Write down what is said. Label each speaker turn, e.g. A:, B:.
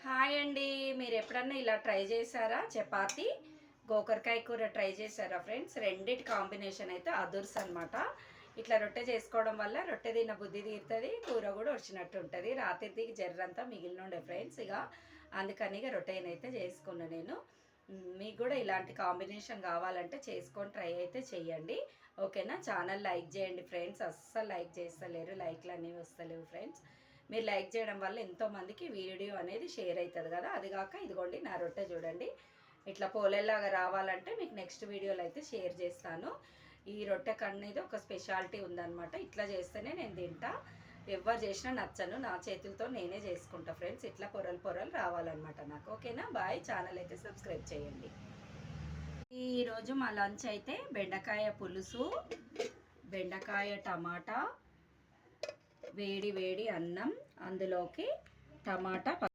A: Hi అండి. మీరు ఎప్పుడన్నా ఇలా ట్రై చేశారా? చపాతీ గోకరకాయ కూర ట్రై చేశారా ఫ్రెండ్స్? రెండిటి కాంబినేషన్ అయితే అదుర్స్ అనమాట. ఇట్లా రొట్టె చేసుకోవడం వల్ల రొట్టె తిన్న బుద్ధి తీరుతుంది, కూర కూడా వచ్చినట్టు ఉంటుంది. రాత్రికి జర్రంతా మిగిలినుండే ఫ్రెండ్స్, అందుకని రొట్టెనైతే చేసుకున్నా నేను. మీకు కూడా ఇలాంటి కాంబినేషన్ కావాలంటే చేసుకొని ట్రై అయితే చేయండి, ఓకేనా? ఛానల్ లైక్ చేయండి ఫ్రెండ్స్. అస్సలు లైక్ చేస్తలేరు, లైక్లు అనేవి వస్తలేవు ఫ్రెండ్స్. మీరు లైక్ చేయడం వల్ల ఎంతోమందికి వీడియో అనేది షేర్ అవుతుంది కదా. అదిగాక ఇదిగోండి నా రొట్టె చూడండి, ఇట్లా పోలేలాగా రావాలంటే మీకు నెక్స్ట్ వీడియోలో అయితే షేర్ చేస్తాను. ఈ రొట్టె కనేది ఒక స్పెషాలిటీ ఉందన్నమాట. ఇట్లా చేస్తేనే నేను తింటా, ఎవరు చేసినా నచ్చను, నా చేతులతో నేనే చేసుకుంటా ఫ్రెండ్స్. ఇట్లా పొరలు పొరలు రావాలన్నమాట నాకు, ఓకేనా? బాయ్. ఛానల్ అయితే సబ్స్క్రైబ్ చేయండి. ఈరోజు మా లంచ్ అయితే బెండకాయ పులుసు, బెండకాయ టమాటా, వేడి వేడి అన్నం, అందులోకి టమాటా